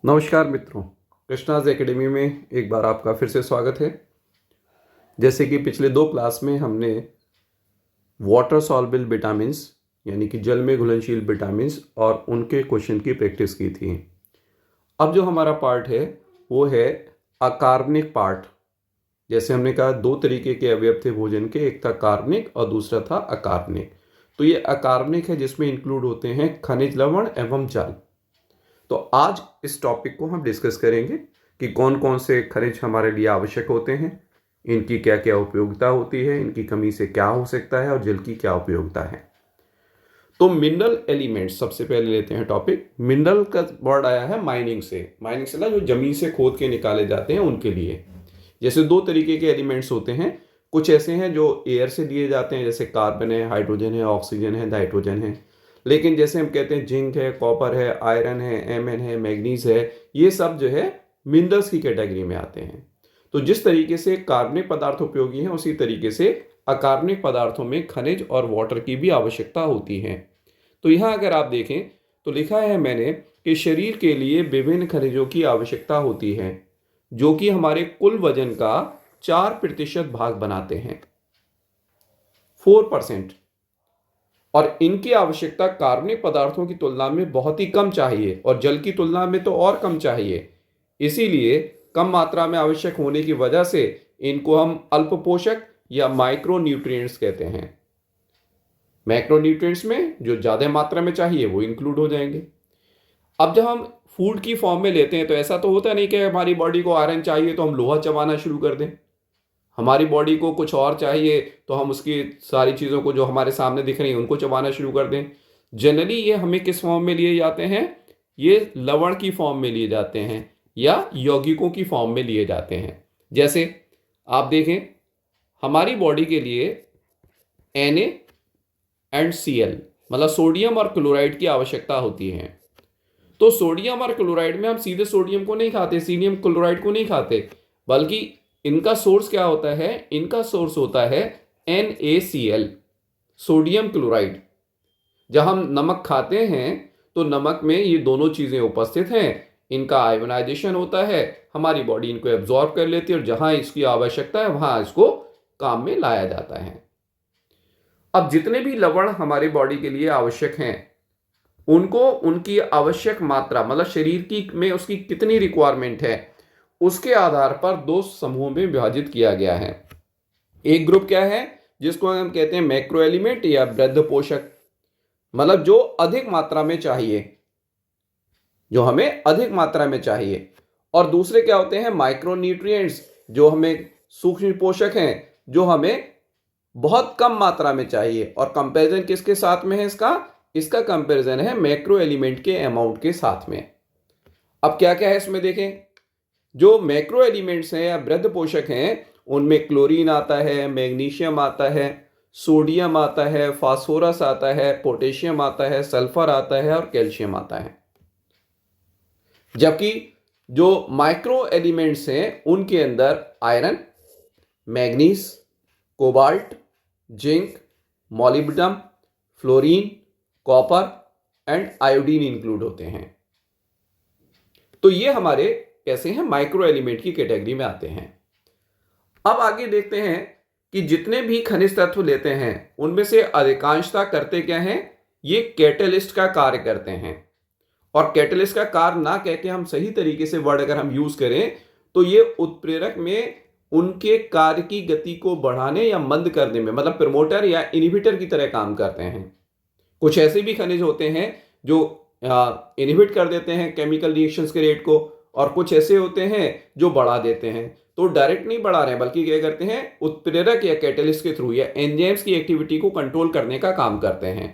नमस्कार मित्रों, कृष्णाज एकेडमी में एक बार आपका फिर से स्वागत है। जैसे कि पिछले दो क्लास में हमने वाटर सॉल्युबल विटामिन्स यानी कि जल में घुलनशील विटामिन्स और उनके क्वेश्चन की प्रैक्टिस की थी। अब जो हमारा पार्ट है वो है अकार्बनिक पार्ट। जैसे हमने कहा दो तरीके के अवयव थे भोजन के, एक था कार्बनिक और दूसरा था अकार्बनिक। तो ये अकार्बनिक है जिसमें इंक्लूड होते हैं खनिज लवण एवं जल। तो आज इस टॉपिक को हम डिस्कस करेंगे कि कौन कौन से खनिज हमारे लिए आवश्यक होते हैं, इनकी क्या क्या उपयोगिता होती है, इनकी कमी से क्या हो सकता है और जल की क्या उपयोगिता है। तो मिनरल एलिमेंट्स सबसे पहले लेते हैं टॉपिक। मिनरल का वर्ड आया है माइनिंग से ना, जो जमीन से खोद के निकाले जाते हैं उनके लिए। जैसे दो तरीके के एलिमेंट्स होते हैं, कुछ ऐसे हैं जो एयर से लिए जाते हैं, जैसे कार्बन है, हाइड्रोजन है, ऑक्सीजन है, नाइट्रोजन है। लेकिन जैसे हम कहते हैं जिंक है, कॉपर है, आयरन है, एमएन है, मैग्नीज है, ये सब जो है मिनरल्स की कैटेगरी में आते हैं। तो जिस तरीके से कार्बनिक पदार्थ उपयोगी हैं उसी तरीके से अकार्बनिक पदार्थों में खनिज और वाटर की भी आवश्यकता होती है। तो यहाँ अगर आप देखें तो लिखा है मैंने कि शरीर के लिए विभिन्न खनिजों की आवश्यकता होती है जो कि हमारे कुल वजन का 4% भाग बनाते हैं, 4%। और इनकी आवश्यकता कार्बनिक पदार्थों की तुलना में बहुत ही कम चाहिए और जल की तुलना में तो और कम चाहिए। इसीलिए कम मात्रा में आवश्यक होने की वजह से इनको हम अल्प पोषक या माइक्रो न्यूट्रिएंट्स कहते हैं। मैक्रो न्यूट्रिएंट्स में जो ज़्यादा मात्रा में चाहिए वो इंक्लूड हो जाएंगे। अब जब हम फूड की फॉर्म में लेते हैं तो ऐसा तो होता नहीं कि हमारी बॉडी को आयरन चाहिए तो हम लोहा चबाना शुरू कर दें। हमारी बॉडी को कुछ और चाहिए तो हम उसकी सारी चीज़ों को जो हमारे सामने दिख रही हैं उनको चबाना शुरू कर दें। जनरली ये हमें किस फॉर्म में लिए जाते हैं? ये लवण की फॉर्म में लिए जाते हैं या यौगिकों की फॉर्म में लिए जाते हैं। जैसे आप देखें, हमारी बॉडी के लिए Na and Cl मतलब सोडियम और क्लोराइड की आवश्यकता होती है। तो सोडियम और क्लोराइड में हम सीधे सोडियम को नहीं खाते, सोडियम क्लोराइड को नहीं खाते, बल्कि इनका सोर्स क्या होता है? इनका सोर्स होता है NaCl, सोडियम क्लोराइड। जब हम नमक खाते हैं तो नमक में ये दोनों चीज़ें उपस्थित हैं। इनका आयोनाइजेशन होता है, हमारी बॉडी इनको एब्जॉर्ब कर लेती है और जहां इसकी आवश्यकता है वहां इसको काम में लाया जाता है। अब जितने भी लवण हमारी बॉडी के लिए आवश्यक हैं उनको उनकी आवश्यक मात्रा मतलब शरीर की में उसकी कितनी रिक्वायरमेंट है उसके आधार पर दो समूहों में विभाजित किया गया है। एक ग्रुप क्या है जिसको हम कहते हैं मैक्रो एलिमेंट या वृद्ध पोषक, मतलब जो अधिक मात्रा में चाहिए, जो हमें अधिक मात्रा में चाहिए। और दूसरे क्या होते हैं? माइक्रो न्यूट्रिएंट्स, जो हमें सूक्ष्म पोषक हैं, जो हमें बहुत कम मात्रा में चाहिए। और कंपैरिजन किसके साथ में है इसका कंपैरिजन है मैक्रो एलिमेंट के अमाउंट के साथ में। अब क्या क्या है इसमें देखें। जो मैक्रो एलिमेंट्स हैं या वृद्ध पोषक हैं उनमें क्लोरीन आता है, मैग्नीशियम आता है, सोडियम आता है, फास्फोरस आता है, पोटेशियम आता है, सल्फर आता है और कैल्शियम आता है। जबकि जो माइक्रो एलिमेंट्स हैं उनके अंदर iron, manganese, cobalt, zinc, molybdenum, fluorine, copper and iodine include होते हैं। तो ये हमारे कैसे हैं? माइक्रो एलिमेंट की कैटेगरी में आते हैं। अब आगे देखते हैं कि जितने भी खनिज तत्व लेते हैं उनमें से अधिकांशता करते क्या हैं? ये कैटलिस्ट का कार्य करते हैं। और कैटलिस्ट का कार्य ना कह के हम सही तरीके से वर्ड अगर हम यूज करें तो ये उत्प्रेरक में उनके कार्य की गति को बढ़ाने या मंद करने में, मतलब प्रमोटर या इनहिबिटर की तरह काम करते हैं। कुछ ऐसे भी खनिज होते हैं जो इनहिबिट कर देते हैं केमिकल रिएक्शंस के रेट को, और कुछ ऐसे होते हैं जो बढ़ा देते हैं। तो डायरेक्ट नहीं बढ़ा रहे हैं बल्कि क्या करते हैं? उत्प्रेरक या कैटलिस्ट के थ्रू या एंजाइम्स की एक्टिविटी को कंट्रोल करने का काम करते हैं।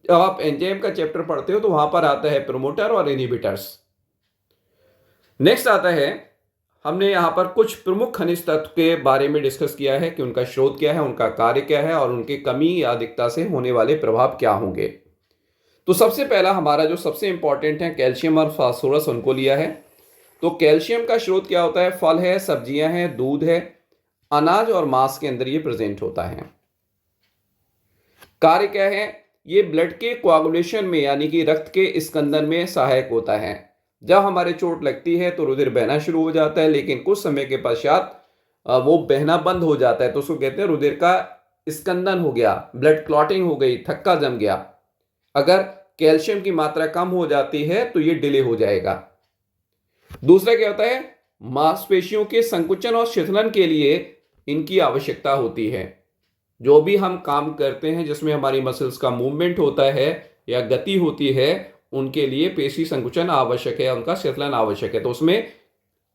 जब आप एंजाइम का चैप्टर पढ़ते हो तो वहां पर आता है प्रमोटर और इनहिबिटर्स। नेक्स्ट आता है, हमने यहां पर कुछ प्रमुख खनिज तत्व के बारे में डिस्कस किया है कि उनका स्रोत क्या है, उनका कार्य क्या है और उनके कमी या अधिकता से होने वाले प्रभाव क्या होंगे। तो सबसे पहला हमारा जो सबसे इंपॉर्टेंट है कैल्शियम और फास्फोरस, उनको लिया है। तो कैल्शियम का स्रोत क्या होता है? फल है, सब्जियां हैं, दूध है, अनाज और मांस के अंदर ये प्रेजेंट होता है। कार्य क्या है? ये ब्लड के कोआगुलेशन में यानी कि रक्त के स्कंदन में सहायक होता है। जब हमारे चोट लगती है तो रुधिर बहना शुरू हो जाता है, लेकिन कुछ समय के पश्चात वो बहना बंद हो जाता है, तो उसको कहते हैं रुधिर का स्कंदन हो गया, ब्लड क्लॉटिंग हो गई, थक्का जम गया। अगर कैल्शियम की मात्रा कम हो जाती है तो ये डिले हो जाएगा। दूसरा क्या होता है, मांसपेशियों के संकुचन और शिथिलन के लिए इनकी आवश्यकता होती है। जो भी हम काम करते हैं जिसमें हमारी मसल्स का मूवमेंट होता है या गति होती है, उनके लिए पेशी संकुचन आवश्यक है, उनका शिथिलन आवश्यक है। तो उसमें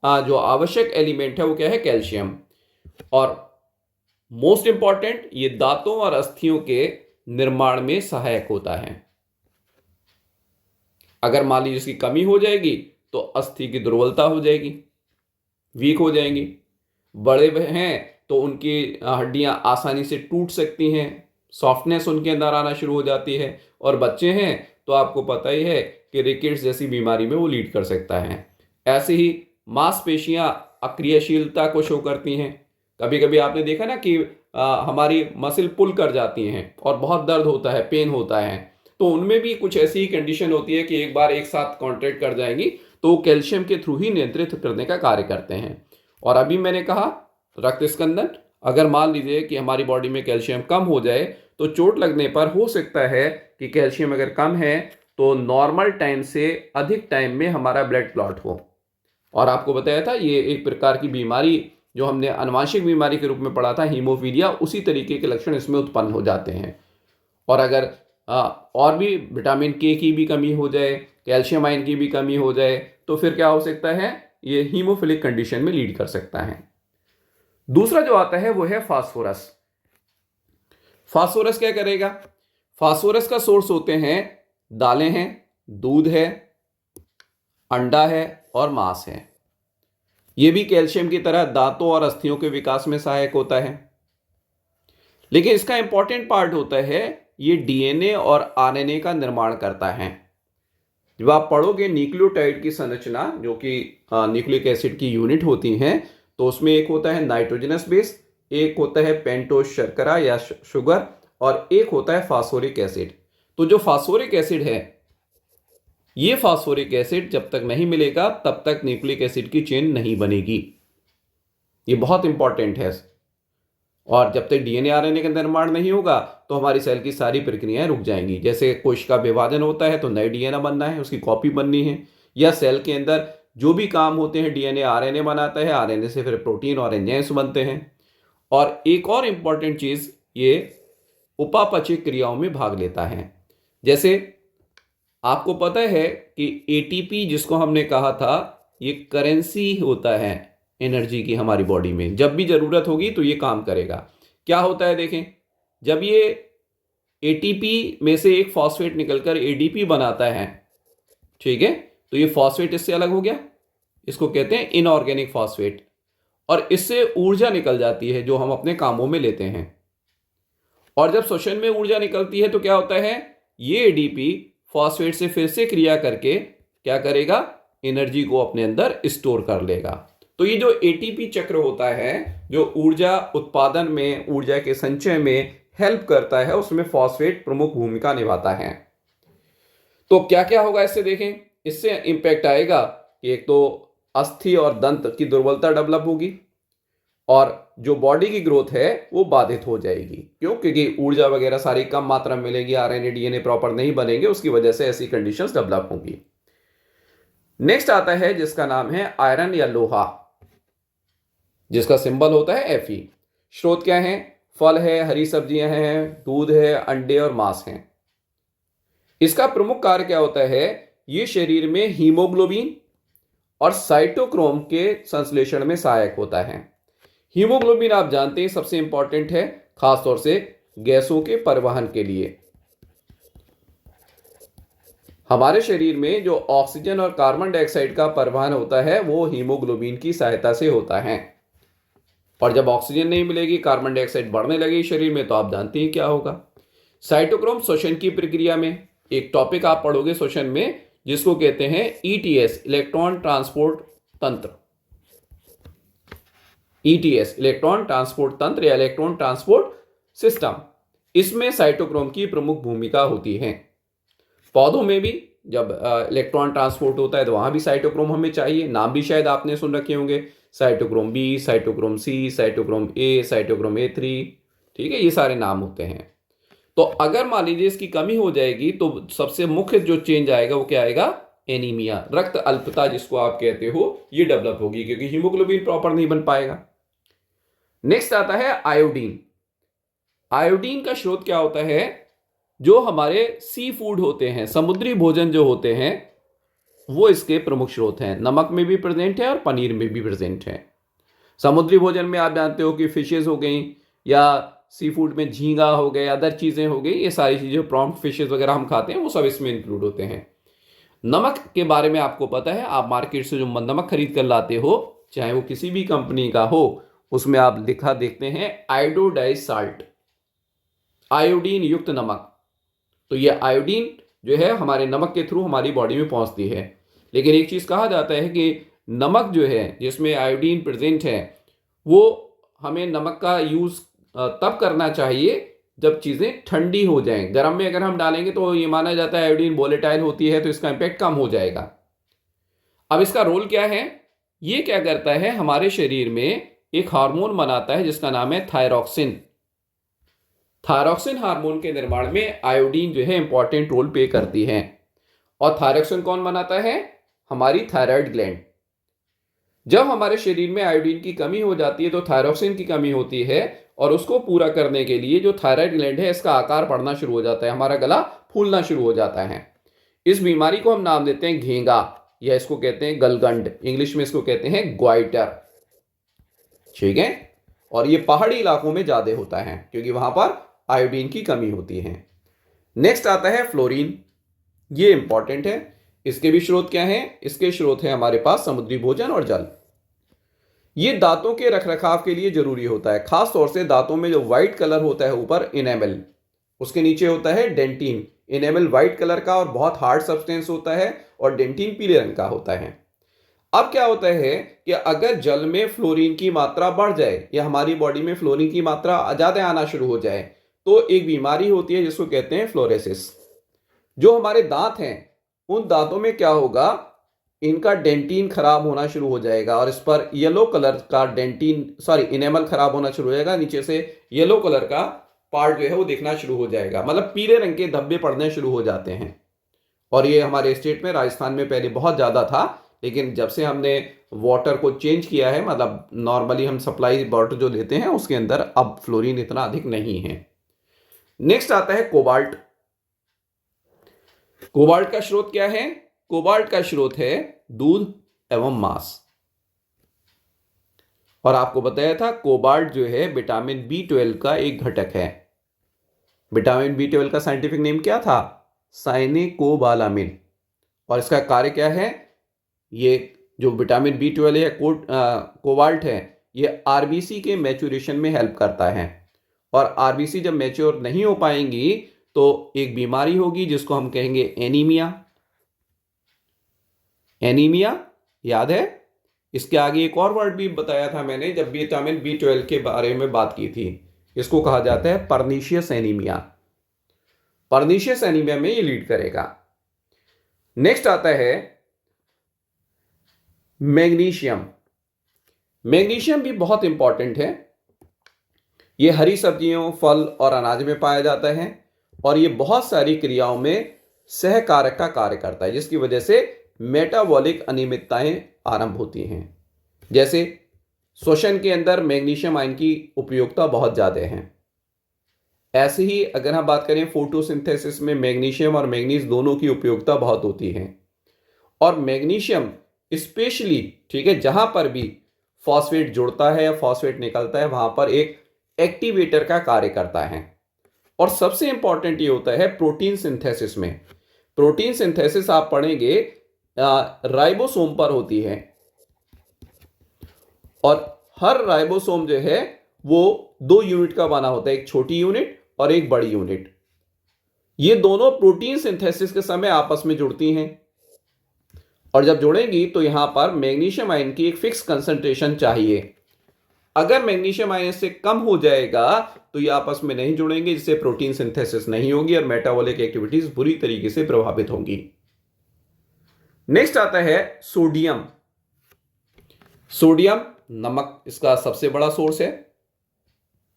जो आवश्यक एलिमेंट है वो क्या है, कैल्शियम। और मोस्ट इंपॉर्टेंट, ये दांतों और अस्थियों के निर्माण में सहायक होता है। अगर मान लीजिए इसकी कमी हो जाएगी तो अस्थि की दुर्बलता हो जाएगी, वीक हो जाएंगी। बड़े हैं तो उनकी हड्डियां आसानी से टूट सकती हैं, सॉफ्टनेस उनके अंदर आना शुरू हो जाती है। और बच्चे हैं तो आपको पता ही है कि रिकेट्स जैसी बीमारी में वो लीड कर सकता है। ऐसे ही मांसपेशियां अक्रियाशीलता को शो करती हैं। कभी कभी आपने देखा ना कि हमारी मसल पुल कर जाती हैं और बहुत दर्द होता है, पेन होता है, तो उनमें भी कुछ ऐसी ही कंडीशन होती है कि एक बार एक साथ कॉन्ट्रैक्ट कर जाएंगी तो वो कैल्शियम के थ्रू ही नियंत्रित करने का कार्य करते हैं। और अभी मैंने कहा रक्त स्कंदन, अगर मान लीजिए कि हमारी बॉडी में कैल्शियम कम हो जाए तो चोट लगने पर हो सकता है कि कैल्शियम अगर कम है तो नॉर्मल टाइम से अधिक टाइम में हमारा ब्लड क्लॉट हो। और आपको बताया था ये एक प्रकार की बीमारी जो हमने आनुवांशिक बीमारी के रूप में पढ़ा था, हीमोफीलिया, उसी तरीके के लक्षण इसमें उत्पन्न हो जाते हैं। और अगर और भी विटामिन के की भी कमी हो जाए, कैल्शियम आयन की भी कमी हो जाए, तो फिर क्या हो सकता है, ये हीमोफिलिक कंडीशन में लीड कर सकता है। दूसरा जो आता है वो है फास्फोरस। फास्फोरस क्या करेगा, फास्फोरस का सोर्स होते हैं दालें हैं, दूध है, अंडा है और मांस है। ये भी कैल्शियम की तरह दांतों और अस्थियों के विकास में सहायक होता है। लेकिन इसका इंपॉर्टेंट पार्ट होता है ये डीएनए और आरएनए का निर्माण करता है। जब आप पढ़ोगे न्यूक्लियोटाइड की संरचना, जो कि न्यूक्लिक एसिड की यूनिट होती हैं, तो उसमें एक होता है नाइट्रोजनस बेस, एक होता है पेंटोज शर्करा या शुगर, और एक होता है फास्फोरिक एसिड। तो जो फास्फोरिक एसिड है, ये फास्फोरिक एसिड जब तक नहीं मिलेगा तब तक न्यूक्लिक एसिड की चेन नहीं बनेगी। ये बहुत इंपॉर्टेंट है। और जब तक डीएनए आरएनए का निर्माण नहीं होगा तो हमारी सेल की सारी प्रक्रियाएं रुक जाएंगी। जैसे कोशिका विभाजन होता है तो नए डीएनए बनना है, उसकी कॉपी बननी है, या सेल के अंदर जो भी काम होते हैं डीएनए आरएनए बनाता है, आरएनए से फिर प्रोटीन और एंजाइम्स बनते हैं। और एक और इंपॉर्टेंट चीज, ये उपापचय क्रियाओं में भाग लेता है। जैसे आपको पता है कि एटीपी जिसको हमने कहा था, ये करेंसी होता है एनर्जी की हमारी बॉडी में। जब भी जरूरत होगी तो ये काम करेगा। क्या होता है देखें, जब ये एटीपी में से एक फॉस्फेट निकलकर एडीपी बनाता है, ठीक है, तो ये फॉस्फेट इससे अलग हो गया, इसको कहते हैं इनऑर्गेनिक फॉस्फेट, और इससे ऊर्जा निकल जाती है जो हम अपने कामों में लेते हैं। और जब श्वसन में ऊर्जा निकलती है तो क्या होता है, ये एडीपी फॉस्फेट से फिर से क्रिया करके क्या करेगा, एनर्जी को अपने अंदर स्टोर कर लेगा। तो ये जो एटीपी चक्र होता है, जो ऊर्जा उत्पादन में, ऊर्जा के संचय में हेल्प करता है, उसमें फॉस्फेट प्रमुख भूमिका निभाता है। तो क्या क्या होगा इससे देखें, इससे इंपैक्ट आएगा कि एक तो अस्थि और दंत की दुर्बलता डेवलप होगी, और जो बॉडी की ग्रोथ है वो बाधित हो जाएगी। क्यों, क्योंकि ऊर्जा वगैरह सारी कम मात्रा में मिलेगी, आरएनए डीएनए प्रॉपर नहीं बनेंगे, उसकी वजह से ऐसी कंडीशंस डेवलप होंगी। नेक्स्ट आता है जिसका नाम है आयरन या लोहा, जिसका सिंबल होता है Fe। स्रोत क्या है, फल है, हरी सब्जियां हैं, दूध है, अंडे और मांस हैं। इसका प्रमुख कार्य क्या होता है, ये शरीर में हीमोग्लोबिन और साइटोक्रोम के संश्लेषण में सहायक होता है। हीमोग्लोबिन आप जानते हैं सबसे इंपॉर्टेंट है, खासतौर से गैसों के परिवहन के लिए। हमारे शरीर में जो ऑक्सीजन और कार्बन डाइऑक्साइड का परिवहन होता है वो हीमोग्लोबिन की सहायता से होता है। और जब ऑक्सीजन नहीं मिलेगी, कार्बन डाइऑक्साइड बढ़ने लगेगी शरीर में, तो आप जानते हैं क्या होगा। साइटोक्रोम श्वसन की प्रक्रिया में एक टॉपिक आप पढ़ोगे श्वसन में, जिसको कहते हैं ईटीएस, इलेक्ट्रॉन ट्रांसपोर्ट तंत्र। ईटीएस, इलेक्ट्रॉन ट्रांसपोर्ट तंत्र या इलेक्ट्रॉन ट्रांसपोर्ट सिस्टम, इसमें साइटोक्रोम की प्रमुख भूमिका होती है। पौधों में भी जब इलेक्ट्रॉन ट्रांसपोर्ट होता है तो वहाँ भी साइटोक्रोम हमें चाहिए। नाम भी शायद आपने सुन रखे होंगे, cytochrome B, cytochrome C, cytochrome A, cytochrome A3, ठीक है, ये सारे नाम होते हैं। तो अगर मान लीजिए इसकी कमी हो जाएगी तो सबसे मुख्य जो चेंज आएगा वो क्या आएगा, एनीमिया, रक्त अल्पता जिसको आप कहते हो, ये डेवलप होगी, क्योंकि हीमोग्लोबिन प्रॉपर नहीं बन पाएगा। नेक्स्ट आता है आयोडीन। आयोडीन का स्रोत क्या होता है, जो हमारे सी फूड होते हैं, समुद्री भोजन जो होते हैं, वो इसके प्रमुख स्रोत हैं। नमक में भी प्रेजेंट है और पनीर में भी प्रेजेंट है। समुद्री भोजन में आप जानते हो कि फिशेज हो गई, या सी फूड में झींगा हो गए, अदर चीज़ें हो गई, ये सारी चीज़ें, प्रॉम्प्ट फिशेज वगैरह हम खाते हैं, वो सब इसमें इंक्लूड होते हैं। नमक के बारे में आपको पता है, आप मार्केट से जो नमक खरीद कर लाते हो, चाहे वो किसी भी कंपनी का हो, उसमें आप लिखा देखते हैं आयोडोडाइज साल्ट, आयोडीन युक्त नमक। तो ये आयोडीन जो है हमारे नमक के थ्रू हमारी बॉडी में पहुंचती है। लेकिन एक चीज़ कहा जाता है कि नमक जो है जिसमें आयोडीन प्रेजेंट है, वो हमें नमक का यूज़ तब करना चाहिए जब चीज़ें ठंडी हो जाएं। गर्म में अगर हम डालेंगे तो ये माना जाता है आयोडीन वोलेटाइल होती है, तो इसका इम्पैक्ट कम हो जाएगा। अब इसका रोल क्या है, ये क्या करता है, हमारे शरीर में एक हार्मोन बनाता है जिसका नाम है थायरॉक्सिन। थायरॉक्सिन हार्मोन के निर्माण में आयोडीन जो है इंपॉर्टेंट रोल प्ले करती है। और थायरॉक्सिन कौन बनाता है, हमारी थायराइड ग्लैंड। जब हमारे शरीर में आयोडीन की कमी हो जाती है तो थायरॉक्सिन की कमी होती है, और उसको पूरा करने के लिए जो थायराइड ग्लैंड है इसका आकार बढ़ना शुरू हो जाता है, हमारा गला फूलना शुरू हो जाता है। इस बीमारी को हम नाम देते हैं घेंगा, या इसको कहते हैं गलगंड, इंग्लिश में इसको कहते हैं ग्वाइटर, ठीक है। और ये पहाड़ी इलाकों में ज्यादा होता है क्योंकि वहां पर आयोडीन की कमी होती है। नेक्स्ट आता है फ्लोरीन, ये इंपॉर्टेंट है। इसके भी स्रोत क्या हैं, इसके स्रोत है हमारे पास समुद्री भोजन और जल। ये दांतों के रखरखाव के लिए जरूरी होता है, खास तौर से दांतों में जो व्हाइट कलर होता है ऊपर इनेमल, उसके नीचे होता है डेंटिन। इनेमल व्हाइट कलर का और बहुत हार्ड सब्सटेंस होता है, और डेंटिन पीले रंग का होता है। अब क्या होता है कि अगर जल में फ्लोरीन की मात्रा बढ़ जाए या हमारी बॉडी में फ्लोरीन की मात्रा ज्यादा आना शुरू हो जाए तो एक बीमारी होती है जिसको कहते हैं फ्लोरेसिस। जो हमारे दांत हैं उन दांतों में क्या होगा, इनका डेंटिन खराब होना शुरू हो जाएगा, और इस पर येलो कलर का इनेमल खराब होना शुरू हो जाएगा, नीचे से येलो कलर का पार्ट जो है वो दिखना शुरू हो जाएगा, मतलब पीले रंग के धब्बे पड़ने शुरू हो जाते हैं। और ये हमारे स्टेट में, राजस्थान में पहले बहुत ज़्यादा था, लेकिन जब से हमने वाटर को चेंज किया है, मतलब नॉर्मली हम सप्लाई वाटर जो लेते हैं उसके अंदर अब फ्लोरीन इतना अधिक नहीं है। नेक्स्ट आता है कोबाल्ट। कोबाल्ट का स्रोत क्या है, कोबाल्ट का स्रोत है दूध एवं मांस। और आपको बताया था कोबाल्ट जो है विटामिन B12 का एक घटक है। विटामिन B12 का साइंटिफिक नेम क्या था, साइनेकोबालामिन। और इसका कार्य क्या है, ये जो विटामिन B12 है, कोबाल्ट है, ये आरबीसी के मैच्योरेशन में हेल्प करता है। और आरबीसी जब मैच्योर नहीं हो पाएंगी तो एक बीमारी होगी जिसको हम कहेंगे एनीमिया। एनीमिया याद है, इसके आगे एक और वर्ड भी बताया था मैंने जब विटामिन B12 के बारे में बात की थी, इसको कहा जाता है पर्नीशियस एनीमिया। पर्नीशियस एनीमिया में ये लीड करेगा। नेक्स्ट आता है मैग्नीशियम। मैग्नीशियम भी बहुत इंपॉर्टेंट है। ये हरी सब्जियों, फल और अनाज में पाया जाता है, और ये बहुत सारी क्रियाओं में सहकारक का कार्य करता है, जिसकी वजह से मेटाबॉलिक अनियमितताएं आरंभ होती हैं। जैसे श्वसन के अंदर मैग्नीशियम आयन की उपयोगिता बहुत ज़्यादा है। ऐसे ही अगर हम बात करें फोटोसिंथेसिस में मैग्नीशियम और मैग्नीज दोनों की उपयोगिता बहुत होती है। और मैग्नीशियम स्पेशली, ठीक है, जहां पर भी फॉस्फेट जुड़ता है या फॉस्फेट निकलता है वहां पर एक एक्टिवेटर का कार्य करता है। और सबसे इंपॉर्टेंट ये होता है प्रोटीन सिंथेसिस में। प्रोटीन सिंथेसिस आप पढ़ेंगे राइबोसोम पर होती है, और हर राइबोसोम जो है वो 2 यूनिट का बना होता है, एक छोटी यूनिट और एक बड़ी यूनिट। ये दोनों प्रोटीन सिंथेसिस के समय आपस में जुड़ती हैं, और जब जुड़ेंगी तो यहां पर मैग्नीशियम आयन की एक फिक्स कंसंट्रेशन चाहिए। अगर मैग्नीशियम आयन से कम हो जाएगा तो ये आपस में नहीं जुड़ेंगे, जिससे प्रोटीन सिंथेसिस नहीं होगी और मेटाबॉलिक एक्टिविटीज बुरी तरीके से प्रभावित होंगी। नेक्स्ट आता है सोडियम। सोडियम नमक इसका सबसे बड़ा सोर्स है,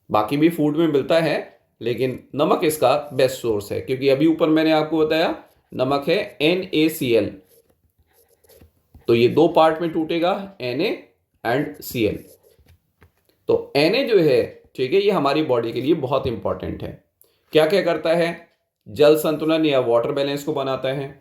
बाकी भी फूड में मिलता है लेकिन नमक इसका बेस्ट सोर्स है, क्योंकि अभी ऊपर मैंने आपको बताया नमक है NaCl, तो ये दो पार्ट में टूटेगा, Na एंड Cl। तो Na जो है, ठीक है, ये हमारी बॉडी के लिए बहुत इंपॉर्टेंट है। क्या क्या करता है? जल संतुलन या वाटर बैलेंस को बनाता है,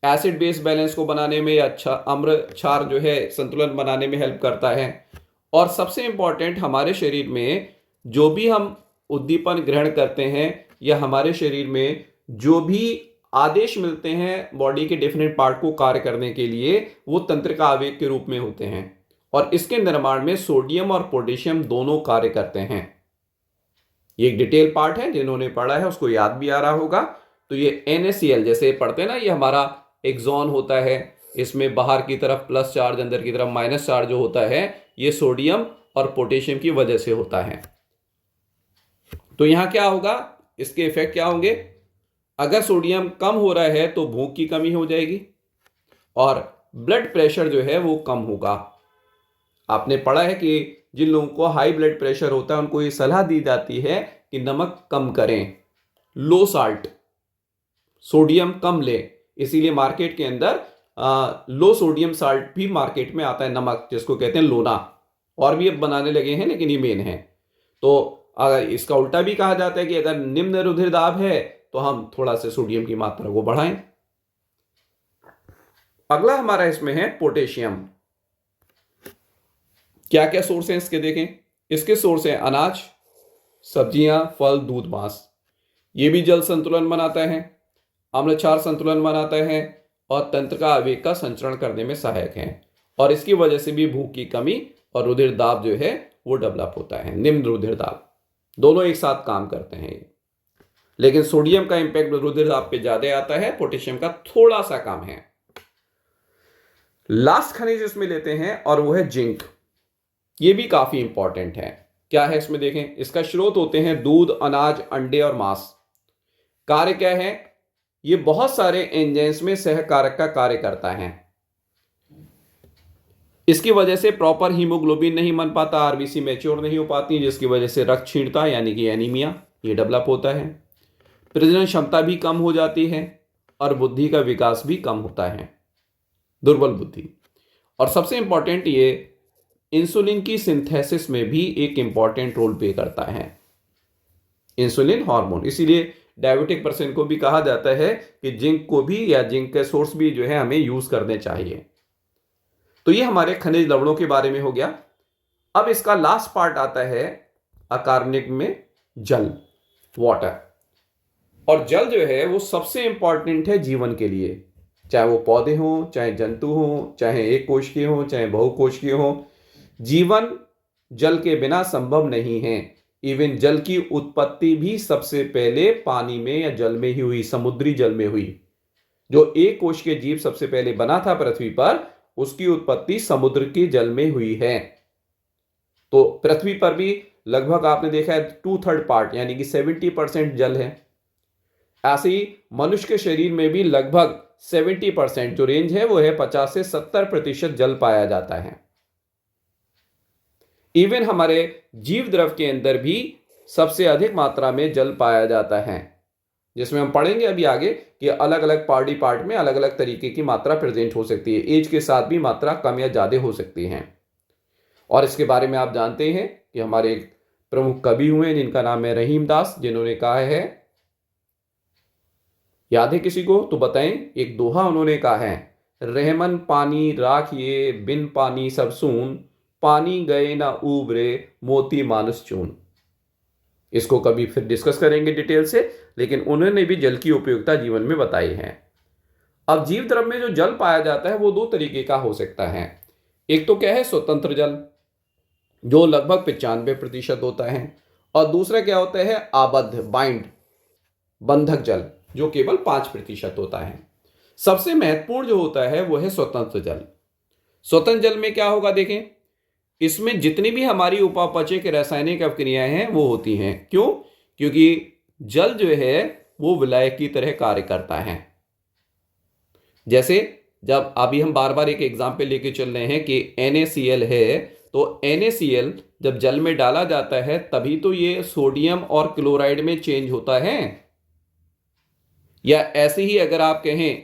एसिड बेस बैलेंस को बनाने में या अच्छा अम्ल क्षार जो है संतुलन बनाने में हेल्प करता है, और सबसे इंपॉर्टेंट हमारे शरीर में जो भी हम उद्दीपन ग्रहण करते हैं या हमारे शरीर में जो भी आदेश मिलते हैं बॉडी के डिफरेंट पार्ट को कार्य करने के लिए, वो तंत्रिका आवेग के रूप में होते हैं, और इसके निर्माण में सोडियम और पोटेशियम दोनों कार्य करते हैं। ये एक डिटेल पार्ट है, जिन्होंने पढ़ा है उसको याद भी आ रहा होगा। तो ये NaCl जैसे पढ़ते हैं ना, ये हमारा एक्सॉन होता है, इसमें बाहर की तरफ प्लस चार्ज, अंदर की तरफ माइनस चार्ज जो होता है, ये सोडियम और पोटेशियम की वजह से होता है। तो यहां क्या होगा, इसके इफेक्ट क्या होंगे? अगर सोडियम कम हो रहा है तो भूख की कमी हो जाएगी और ब्लड प्रेशर जो है वो कम होगा। आपने पढ़ा है कि जिन लोगों को हाई ब्लड प्रेशर होता है उनको ये सलाह दी जाती है कि नमक कम करें, लो साल्ट, सोडियम कम ले। इसीलिए मार्केट के अंदर लो सोडियम साल्ट भी मार्केट में आता है, नमक जिसको कहते हैं लोना, और भी अब बनाने लगे हैं लेकिन ये मेन है। तो अगर इसका उल्टा भी कहा जाता है कि अगर निम्न रुधिर दाब है तो हम थोड़ा सा सोडियम की मात्रा को बढ़ाएं। अगला हमारा इसमें है पोटेशियम। क्या क्या सोर्स हैं इसके देखें। इसके सोर्स हैं अनाज, सब्जियां, फल, दूध, मांस। ये भी जल संतुलन बनाता है, अम्ल क्षार संतुलन बनाता है और तंत्रिका आवेग का संचरण करने में सहायक है, और इसकी वजह से भी भूख की कमी और रुधिर दाब जो है वो डेवलप होता है, निम्न रुधिर दाब, दोनों एक साथ काम करते हैं। लेकिन सोडियम का इंपैक्ट रुधिर दाब पे ज्यादा आता है, पोटेशियम का थोड़ा सा कम है। लास्ट खनिज इसमें लेते हैं और वो है जिंक। ये भी काफी इंपॉर्टेंट है। क्या है इसमें देखें, इसका स्रोत होते हैं दूध, अनाज, अंडे और मांस। कार्य क्या है? ये बहुत सारे एंजाइम्स में सहकारक का कार्य करता है। इसकी वजह से प्रॉपर हीमोग्लोबिन नहीं बन पाता, आरबीसी मैच्योर नहीं हो पाती, जिसकी वजह से रक्तक्षीणता यानी कि एनीमिया ये डेवलप होता है। प्रजनन क्षमता भी कम हो जाती है और बुद्धि का विकास भी कम होता है, दुर्बल बुद्धि। और सबसे इंपॉर्टेंट, ये इंसुलिन की सिंथेसिस में भी एक इंपॉर्टेंट रोल प्ले करता है, इंसुलिन हार्मोन। इसीलिए डायबिटिक पर्सन को भी कहा जाता है कि जिंक को भी या जिंक के सोर्स भी जो है हमें यूज करने चाहिए। तो ये हमारे खनिज लवणों के बारे में हो गया। अब इसका लास्ट पार्ट आता है अकार्बनिक में जल, वाटर। और जल जो है वो सबसे इंपॉर्टेंट है जीवन के लिए, चाहे वो पौधे हों, चाहे जंतु हों, चाहे एक कोश के हों, चाहे बहुकोश के हों। जीवन जल के बिना संभव नहीं है। इवन जल की उत्पत्ति भी सबसे पहले पानी में या जल में ही हुई, समुद्री जल में हुई। जो एक कोश के जीव सबसे पहले बना था पृथ्वी पर, उसकी उत्पत्ति समुद्र के जल में हुई है। तो पृथ्वी पर भी लगभग आपने देखा है 2/3 पार्ट यानी कि 70% जल है। ऐसे ही मनुष्य के शरीर में भी लगभग 70% जो रेंज है वो है 50 से 70% जल पाया जाता है। इवन हमारे जीव द्रव के अंदर भी सबसे अधिक मात्रा में जल पाया जाता है, जिसमें हम पढ़ेंगे अभी आगे कि अलग अलग बॉडी पार्ट में अलग अलग तरीके की मात्रा प्रेजेंट हो सकती है। एज के साथ भी मात्रा कम या ज्यादा हो सकती है। और इसके बारे में आप जानते हैं कि हमारे एक प्रमुख कवि हुए हैं जिनका नाम है रहीमदास, जिन्होंने कहा है, याद है किसी को तो बताएं, एक दोहा उन्होंने कहा है, रहमन पानी राखिए बिन पानी सब सून, पानी गए ना उबरे मोती मानस चून। इसको कभी फिर डिस्कस करेंगे डिटेल से, लेकिन उन्होंने भी जल की उपयोगिता जीवन में बताई है। अब जीव द्रव में जो जल पाया जाता है वो दो तरीके का हो सकता है। एक तो क्या है, स्वतंत्र जल, जो लगभग 95% होता है, और दूसरा क्या होता है, आबद्ध, बाइंड, बंधक जल, जो केवल 5% होता है। सबसे महत्वपूर्ण जो होता है वो है स्वतंत्र जल। स्वतंत्र जल में क्या होगा देखें, इसमें जितनी भी हमारी उपापचय रासायनिक अभिक्रियाएं हैं वो होती हैं। क्यों? क्योंकि जल जो है वो विलायक की तरह कार्य करता है। जैसे जब अभी हम बार बार एक एग्जाम्पल लेके चल रहे हैं कि NaCl है, तो NaCl जब जल में डाला जाता है तभी तो ये सोडियम और क्लोराइड में चेंज होता है। या ऐसे ही अगर आप कहें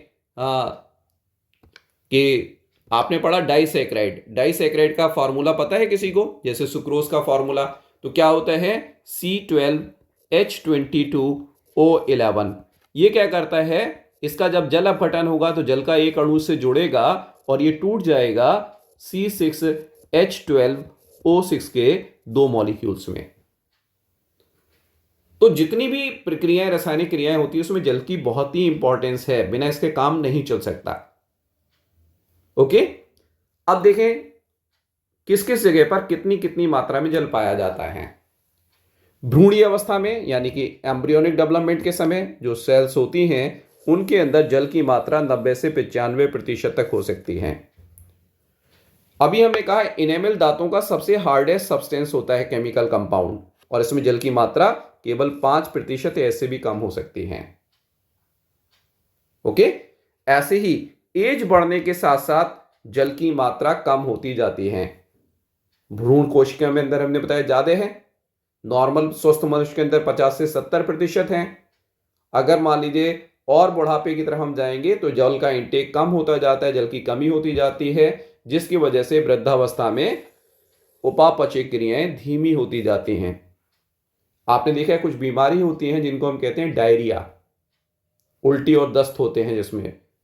कि आपने पढ़ा डाइसैकराइड, डाइसैकराइड का फॉर्मूला पता है किसी को? जैसे सुक्रोज का फॉर्मूला, तो क्या होता है C12H22O11। ये क्या करता है, इसका जब जल अपघटन होगा तो जल का एक अणु से जुड़ेगा और ये टूट जाएगा C6H12O6 के 2 मॉलिक्यूल्स में। तो जितनी भी प्रक्रियाएं, रासायनिक क्रियाएं होती है उसमें जल की बहुत ही इंपॉर्टेंस है, बिना इसके काम नहीं चल सकता। ओके, अब देखें किस किस जगह पर कितनी कितनी मात्रा में जल पाया जाता है। भ्रूणीय अवस्था में यानी कि एम्ब्रियोनिक डेवलपमेंट के समय जो सेल्स होती हैं उनके अंदर जल की मात्रा 90 से 95% तक हो सकती है। अभी हमने कहा इनेमल दांतों का सबसे हार्डेस्ट सब्सटेंस होता है केमिकल कंपाउंड, और इसमें जल की मात्रा केवल 5% ऐसे भी कम हो सकती है। ओके, ऐसे ही एज बढ़ने के साथ साथ जल की मात्रा कम होती जाती है। भ्रूण कोशिका में अंदर हमने बताया ज्यादा है, नॉर्मल स्वस्थ मनुष्य के अंदर 50 से 70% है। अगर मान लीजिए और बुढ़ापे की तरफ हम जाएंगे तो जल का इंटेक कम होता जाता है, जल की कमी होती जाती है, जिसकी वजह से वृद्धावस्था में उपापचय क्रियाएं धीमी होती जाती हैं। आपने देखा है कुछ बीमारी होती हैं जिनको हम कहते हैं डायरिया, उल्टी और दस्त होते हैं,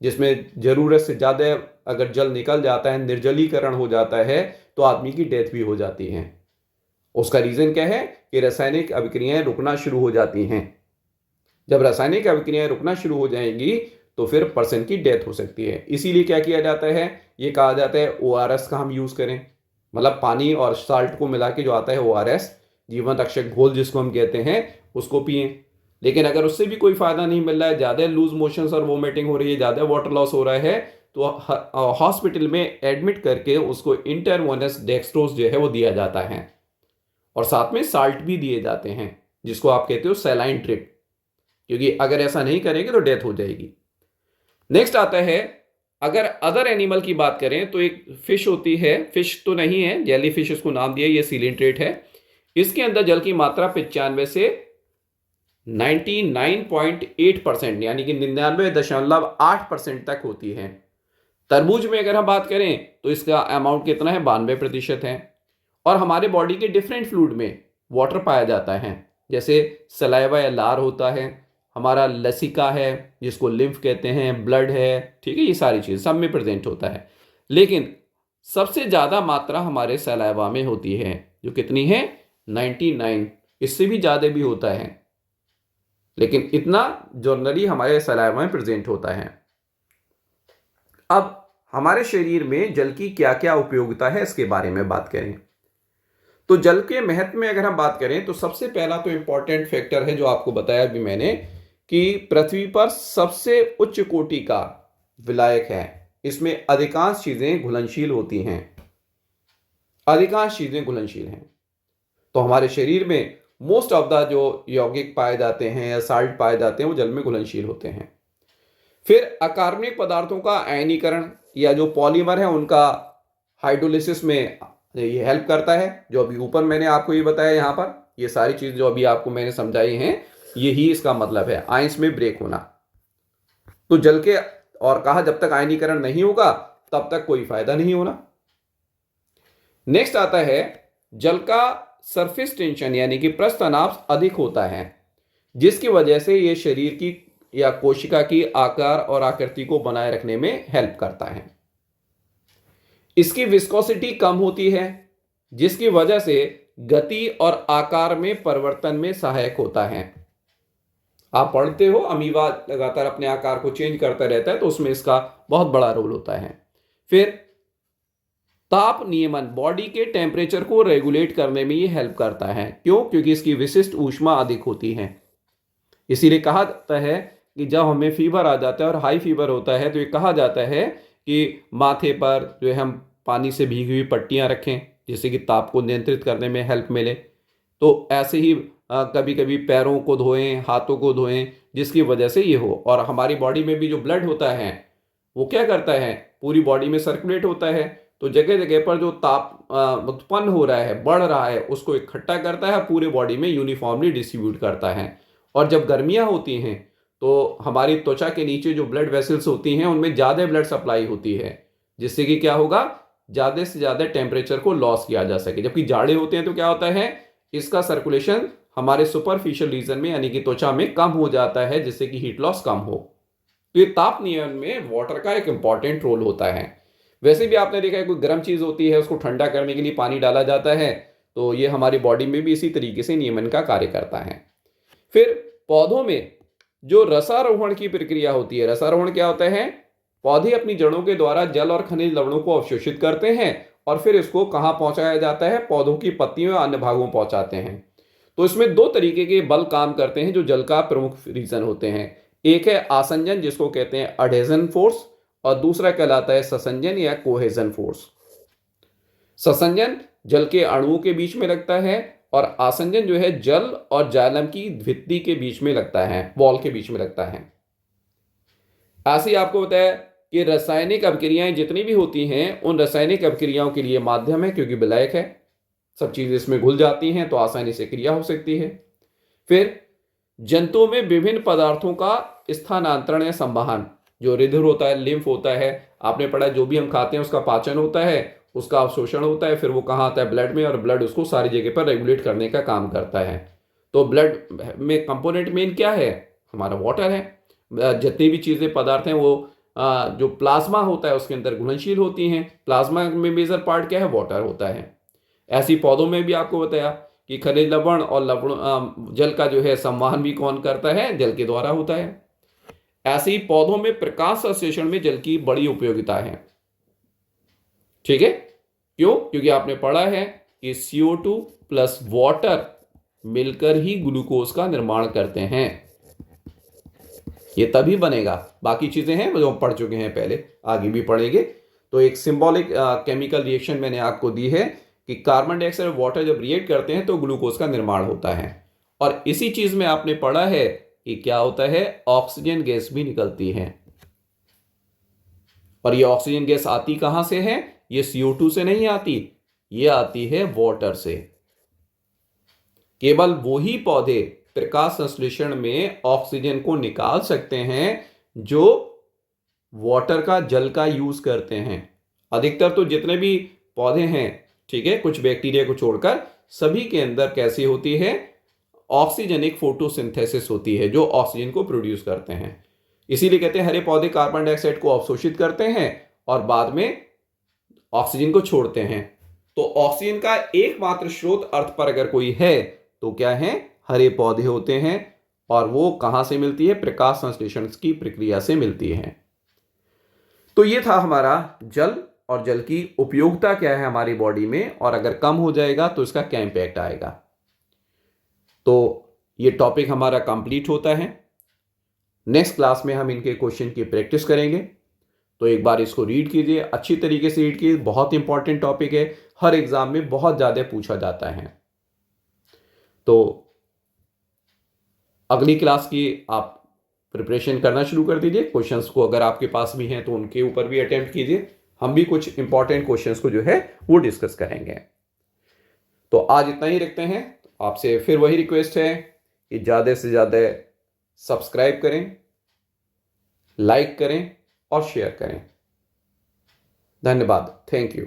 जिसमें जरूरत से ज्यादा अगर जल निकल जाता है, निर्जलीकरण हो जाता है, तो आदमी की डेथ भी हो जाती है। उसका रीजन क्या है कि रासायनिक अभिक्रियाएं रुकना शुरू हो जाती हैं। जब रासायनिक अभिक्रियाएं रुकना शुरू हो जाएंगी तो फिर पर्सन की डेथ हो सकती है। इसीलिए क्या किया जाता है, ये कहा जाता है ORS का हम यूज करें, मतलब पानी और साल्ट को मिला के जो आता है ORS, जीवन रक्षक घोल जिसको हम कहते हैं, उसको पिए। लेकिन अगर उससे भी कोई फायदा नहीं मिल रहा है, ज्यादा लूज मोशंस और वोमिटिंग हो रही है, ज्यादा वाटर लॉस हो रहा है, तो हॉस्पिटल में एडमिट करके उसको इंटरवेनस डेक्सट्रोज जो है वो दिया जाता है, और साथ में साल्ट भी दिए जाते हैं जिसको आप कहते हो सैलाइन ट्रिप, क्योंकि अगर ऐसा नहीं करेंगे तो डेथ हो जाएगी। नेक्स्ट आता है, अगर अदर एनिमल की बात करें तो एक फिश होती है, फिश तो नहीं है, जेली फिश इसको नाम दिया, ये सिलिंट्रेट है। इसके अंदर जल की मात्रा 95 से 99.8% यानी कि 99.8% तक होती है। तरबूज में अगर हम बात करें तो इसका अमाउंट कितना है, 92% है। और हमारे बॉडी के डिफरेंट फ्लूइड में वाटर पाया जाता है, जैसे सलाइवा या लार होता है, हमारा लसिका है जिसको लिम्फ कहते हैं, ब्लड है, ठीक है, ये सारी चीज़ सब में प्रेजेंट होता है। लेकिन सबसे ज़्यादा मात्रा हमारे सलाइवा में होती है, जो कितनी है 99, इससे भी ज़्यादा भी होता है, लेकिन इतना जनरली हमारे सलाइवा में प्रेजेंट होता है। अब हमारे शरीर में जल की क्या क्या उपयोगिता है इसके बारे में बात करें तो जल के महत्व में अगर हम बात करें तो सबसे पहला तो इंपॉर्टेंट फैक्टर है जो आपको बताया भी मैंने कि पृथ्वी पर सबसे उच्च कोटि का विलायक है। इसमें अधिकांश चीजें घुलनशील होती हैं, अधिकांश चीजें घुलनशील हैं। तो हमारे शरीर में मोस्ट ऑफ द जो यौगिक पाए जाते हैं या साल्ट पाए जाते हैं वो जल में घुलनशील होते हैं। फिर अकार्बनिक पदार्थों का आयनीकरण या जो पॉलीमर है उनका हाइड्रोलिसिस में ये हेल्प करता है, जो अभी ऊपर मैंने आपको ये बताया, यहाँ पर ये सारी चीज जो अभी आपको मैंने समझाई हैं यही इसका मतलब है, आयंस में ब्रेक होना। तो जल के, और कहा जब तक आयनीकरण नहीं होगा तब तक कोई फायदा नहीं होना। नेक्स्ट आता है, जल का सरफेस टेंशन यानी कि पृष्ठ तनाव अधिक होता है, जिसकी वजह से ये शरीर की या कोशिका की आकार और आकृति को बनाए रखने में हेल्प करता है। इसकी विस्कोसिटी कम होती है, जिसकी वजह से गति और आकार में परिवर्तन में सहायक होता है। आप पढ़ते हो अमीबा लगातार अपने आकार को चेंज करता रहता है, तो उसमें इसका बहुत बड़ा रोल होता है। फिर ताप नियमन, बॉडी के टेम्परेचर को रेगुलेट करने में ये हेल्प करता है। क्यों? क्योंकि इसकी विशिष्ट ऊष्मा अधिक होती है। इसीलिए कहा जाता है कि जब हमें फीवर आ जाता है और हाई फीवर होता है तो ये कहा जाता है कि माथे पर जो है हम पानी से भीगी हुई पट्टियां रखें, जिससे कि ताप को नियंत्रित करने में हेल्प मिले। तो ऐसे ही कभी कभी पैरों को धोएं, हाथों को धोएं, जिसकी वजह से ये हो। और हमारी बॉडी में भी जो ब्लड होता है वो क्या करता है, पूरी बॉडी में सर्कुलेट होता है, तो जगह जगह पर जो ताप उत्पन्न हो रहा है, बढ़ रहा है, उसको इकट्ठा करता है, पूरे बॉडी में यूनिफॉर्मली डिस्ट्रीब्यूट करता है। और जब गर्मियाँ होती हैं तो हमारी त्वचा के नीचे जो ब्लड वेसल्स होती हैं उनमें ज़्यादा ब्लड सप्लाई होती है, जिससे कि क्या होगा, ज़्यादा से ज़्यादा टेम्परेचर को लॉस किया जा सके। जबकि जाड़े होते हैं तो क्या होता है, इसका सर्कुलेशन हमारे सुपरफिशियल रीजन में यानी कि त्वचा में कम हो जाता है, जिससे कि हीट लॉस कम हो। तो ये ताप नियमन में वाटर का एक इंपॉर्टेंट रोल होता है। वैसे भी आपने देखा है, कोई गर्म चीज़ होती है उसको ठंडा करने के लिए पानी डाला जाता है, तो ये हमारी बॉडी में भी इसी तरीके से नियमन का कार्य करता है। फिर पौधों में जो रसारोहण की प्रक्रिया होती है, रसारोहण क्या होता है, पौधे अपनी जड़ों के द्वारा जल और खनिज लवणों को अवशोषित करते हैं और फिर इसको कहाँ पहुंचाया जाता है, पौधों की पत्तियों या अन्य भागों में पहुंचाते हैं। तो इसमें दो तरीके के बल काम करते हैं जो जल का प्रमुख रीजन होते हैं। एक है आसंजन, जिसको कहते हैं अडेजन फोर्स, और दूसरा कहलाता है ससंजन या कोहेजन फोर्स। ससंजन जल के अणुओं के बीच में लगता है और आसंजन जो है जल और जालम की भित्ति के बीच में लगता है, वॉल के बीच में लगता है। ऐसे ही आपको बताया कि रासायनिक अभिक्रियाएं जितनी भी होती हैं उन रासायनिक अभिक्रियाओं के लिए माध्यम है, क्योंकि विलायक है, सब चीजें इसमें घुल जाती हैं तो आसानी से क्रिया हो सकती है। फिर जंतुओं में विभिन्न पदार्थों का स्थानांतरण या संवहन, जो रिधर होता है, लिम्फ होता है, आपने पढ़ा जो भी हम खाते हैं उसका पाचन होता है, उसका अवशोषण होता है, फिर वो कहाँ आता है, ब्लड में, और ब्लड उसको सारी जगह पर रेगुलेट करने का काम करता है। तो ब्लड में कंपोनेंट मेन क्या है, हमारा वाटर है। जितनी भी चीज़ें पदार्थ हैं वो जो प्लाज्मा होता है उसके अंदर घुलनशील होती हैं। प्लाज्मा में मेजर पार्ट क्या है, वाटर होता है। ऐसी पौधों में भी आपको बताया कि खनिज लवण और लवण जल का जो है संवहन भी कौन करता है, जल के द्वारा होता है। ऐसे ही पौधों में प्रकाश संश्लेषण में जल की बड़ी उपयोगिता है। ठीक है, क्यों, क्योंकि आपने पढ़ा है कि CO2 प्लस वाटर मिलकर ही ग्लूकोज का निर्माण करते हैं। ये तभी बनेगा, बाकी चीजें हैं जो हम पढ़ चुके हैं पहले, आगे भी पढ़ेंगे। तो एक सिंबॉलिक केमिकल रिएक्शन मैंने आपको दी है कि कार्बन डाइऑक्साइड और वाटर जब रिएक्ट करते हैं तो ग्लूकोज का निर्माण होता है। और इसी चीज में आपने पढ़ा है कि क्या होता है, ऑक्सीजन गैस भी निकलती है। और ये ऑक्सीजन गैस आती कहां से है, ये CO2 से नहीं आती, ये आती है वाटर से। केवल वही पौधे प्रकाश संश्लेषण में ऑक्सीजन को निकाल सकते हैं जो वाटर का, जल का यूज करते हैं। अधिकतर तो जितने भी पौधे हैं, ठीक है, कुछ बैक्टीरिया को छोड़कर सभी के अंदर कैसी होती है, ऑक्सीजनिक फोटोसिंथेसिस होती है, जो ऑक्सीजन को प्रोड्यूस करते हैं। इसीलिए कहते हैं हरे पौधे कार्बन डाइऑक्साइड को अवशोषित करते हैं और बाद में ऑक्सीजन को छोड़ते हैं। तो ऑक्सीजन का एकमात्र स्रोत अर्थ पर अगर कोई है तो क्या है, हरे पौधे होते हैं। और वो कहां से मिलती है, प्रकाश संश्लेषण की प्रक्रिया से मिलती है। तो ये था हमारा जल और जल की उपयोगिता क्या है हमारी बॉडी में, और अगर कम हो जाएगा तो इसका क्या इंपैक्ट आएगा। तो ये टॉपिक हमारा कंप्लीट होता है। नेक्स्ट क्लास में हम इनके क्वेश्चन की प्रैक्टिस करेंगे। तो एक बार इसको रीड कीजिए, अच्छी तरीके से रीड कीजिए, बहुत इंपॉर्टेंट टॉपिक है, हर एग्जाम में बहुत ज़्यादा पूछा जाता है। तो अगली क्लास की आप प्रिपरेशन करना शुरू कर दीजिए। क्वेश्चंस को अगर आपके पास भी हैं तो उनके ऊपर भी अटेम्प्ट कीजिए। हम भी कुछ इंपॉर्टेंट क्वेश्चंस को जो है वो डिस्कस करेंगे। तो आज इतना ही रखते हैं। आपसे फिर वही रिक्वेस्ट है कि ज़्यादा से ज़्यादा सब्सक्राइब करें, लाइक करें और शेयर करें। धन्यवाद, थैंक यू।